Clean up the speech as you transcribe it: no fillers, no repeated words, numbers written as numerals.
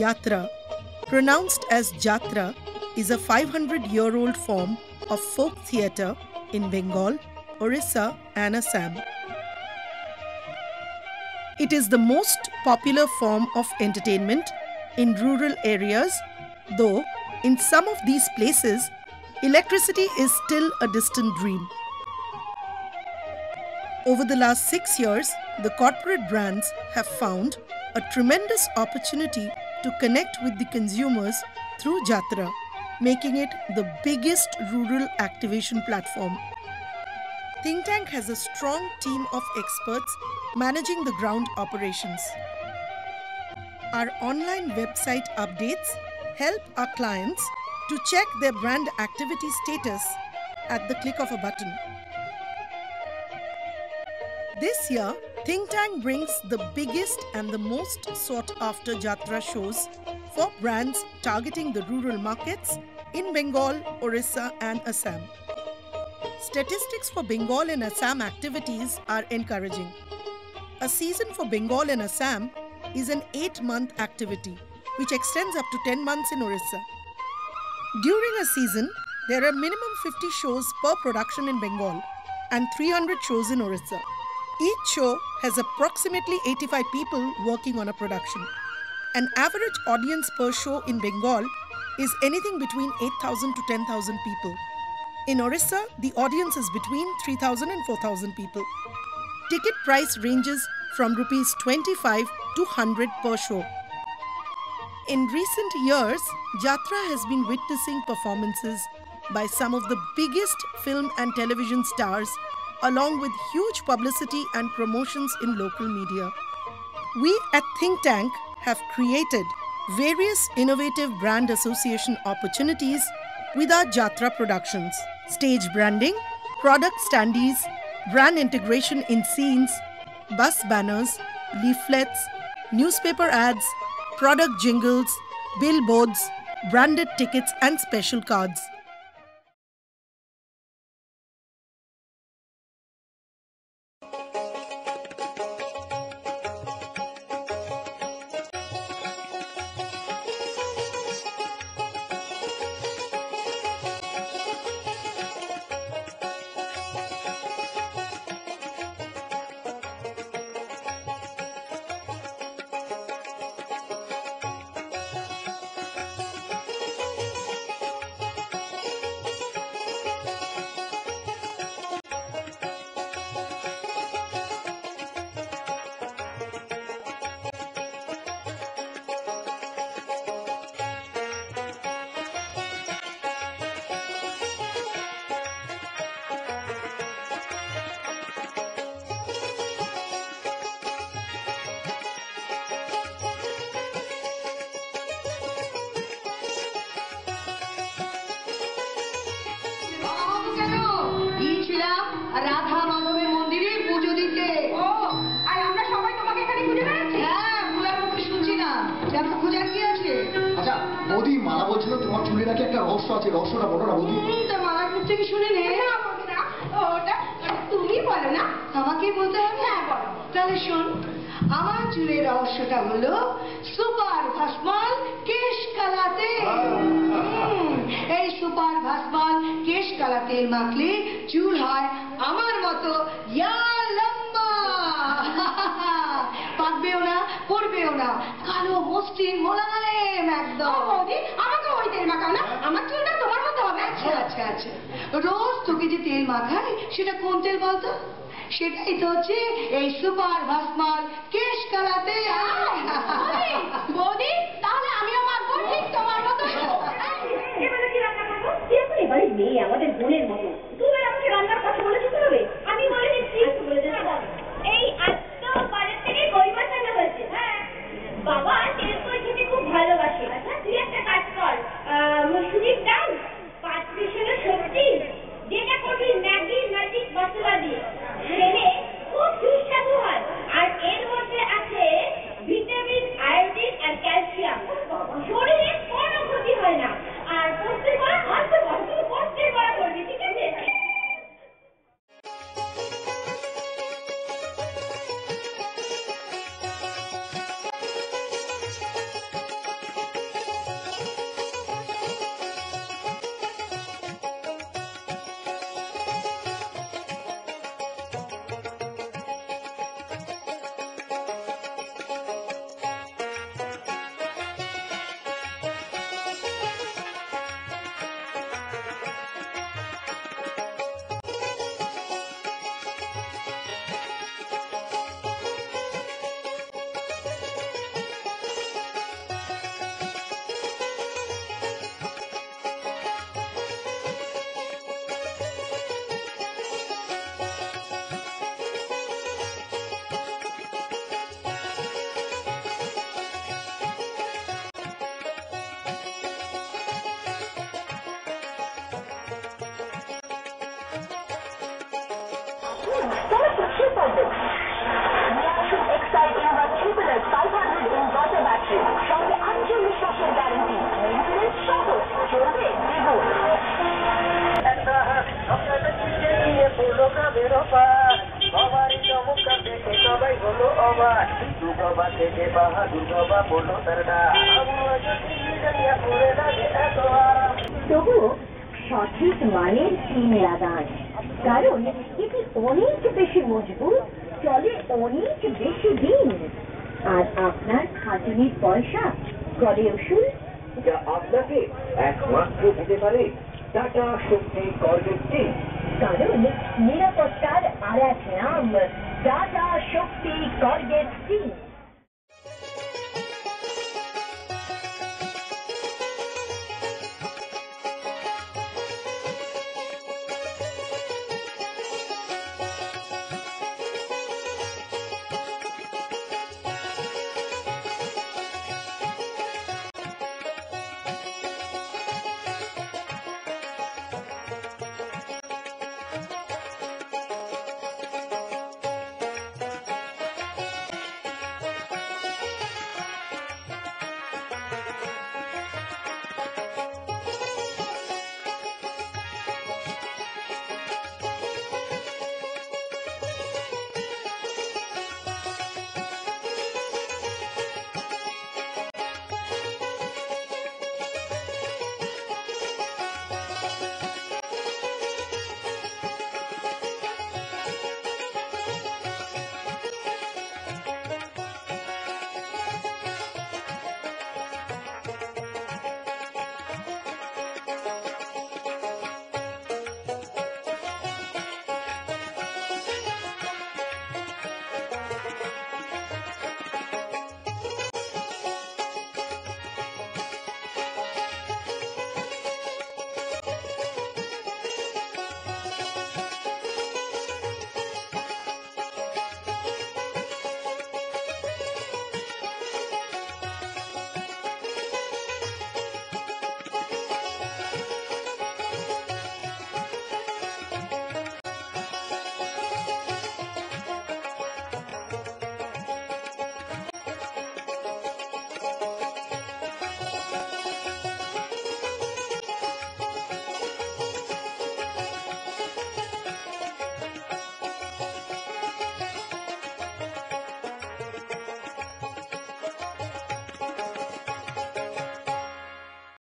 Yatra, pronounced as Jatra, is a 500-year-old form of folk theatre in Bengal, Orissa, and Assam. It is the most popular form of entertainment in rural areas, though in some of these places, electricity is still a distant dream. Over the last 6 years, the corporate brands have found a tremendous opportunity to connect with the consumers through Jatra, making it the biggest rural activation platform. Think Tank has a strong team of experts managing the ground operations. Our online website updates help our clients to check their brand activity status at the click of a button. This year, Think Tank brings the biggest and the most sought-after Jatra shows for brands targeting the rural markets in Bengal, Orissa, and Assam. Statistics for Bengal and Assam activities are encouraging. A season for Bengal and Assam is an 8-month activity, which extends up to 10 months in Orissa. During a season, there are minimum 50 shows per production in Bengal and 300 shows in Orissa. Each show has approximately 85 people working on a production. An average audience per show in Bengal is anything between 8,000 to 10,000 people. In Orissa, the audience is between 3,000 and 4,000 people. Ticket price ranges from Rs 25 to 100 per show. In recent years, Jatra has been witnessing performances by some of the biggest film and television stars, along with huge publicity and promotions in local media. We at Think Tank have created various innovative brand association opportunities with our Jatra productions: stage branding, product standees, brand integration in scenes, bus banners, leaflets, newspaper ads, product jingles, billboards, branded tickets, and special cards. Radha মাধবের মন্দিরে পুজো দিতে। ও আর আমরা সবাই তোমাকে এখানে খুঁজে বেড়াচ্ছি। হ্যাঁ, মুলার মুখে শুনছি না। জানো খোঁজার কি আছে? আচ্ছা বৌদি, মালা বলছিল তোমার চুলে নাকি একটা রহস্য আছে, রহস্যটা বলো না বৌদি। তা মালার মুখ থেকে শুনে নে। না বলতে না, ওটা তুমি বলো না। আমাকে বলতে হবে? হ্যাঁ বলো। তাহলে শোন, আমার চুলের রহস্যটা হলো সুপার ভাসমাল কেশ কালাতে। এই সুপার ভাসমাল কেশ কালা তেল মাখলে চুল হয় আমার মতো ইয়া লম্বা, পাকবেও না, পড়বেও না, কালো মসৃণ মোলায়েম একদম। বৌদি, আমাকে ওই তেল মাখাও না, আমার চুলটা তোমার মতো হবে। আচ্ছা আচ্ছা আচ্ছা, রোজ তোকে যে তেল মাখায় সেটা কোন তেল বলতো? সেটাই তো হচ্ছে এই সুপার ভাসমাল কেশ কালাতে। বৌদি, তাহলে আমিও মাখবো ঠিক তোমার মতো। এবারে কি রান্না করবো? এখন এবারে মেয়ে আমাদের বোনের মতো, তুমি আমাকে রান্নার কথা বলেছো কি হবে? আমি বলে দিচ্ছি। এই আজ তো বাজার থেকে কই মাছ আনা হয়েছে। হ্যাঁ, বাবা তেল কই খেতে খুব ভালোবাসে। আচ্ছা তুই একটা কাজ কর, মুসুরির ডাল, 5 পিসের সবজি, যেটা করবি ম্যাগি ম্যাজিক মশলা দিয়ে, খেলে খুব সুস্বাদু হয়। আর এর মধ্যে আছে ভিটামিন, আয়োডিন আর ক্যালসিয়াম, শরীরে কোনো ক্ষতি হয় না। আর পোস্টের করা হাত তো বড়, তুমি পোস্টের করা করবি, ঠিক আছে? তোমরা পিছিয়ে পড়বে। Exide invert triplet 500 inverter battery সঙ্গে 48 মাসের গ্যারান্টি, মেইনটেনেন্স সহ চলবে দ্বিগুণ। সবারই চমৎকার দেখে সবাই হলো অবাক, দুর্গবা থেকে বাহাদুর বাবা বললো তার তবুও সঠিক মানের টিন লাগান, কারণ এটি অনেক বেশি মজবুত, চলে অনেক বেশি দিন, আর আপনার খাটুনির পয়সা করে ওষুধ, যা আপনাকে একমাত্র দিতে পারে টাটা শক্তি করগেট টিন। কারণ নিরাপত্তার আর এক নাম টাটা শক্তি করগেট টিন।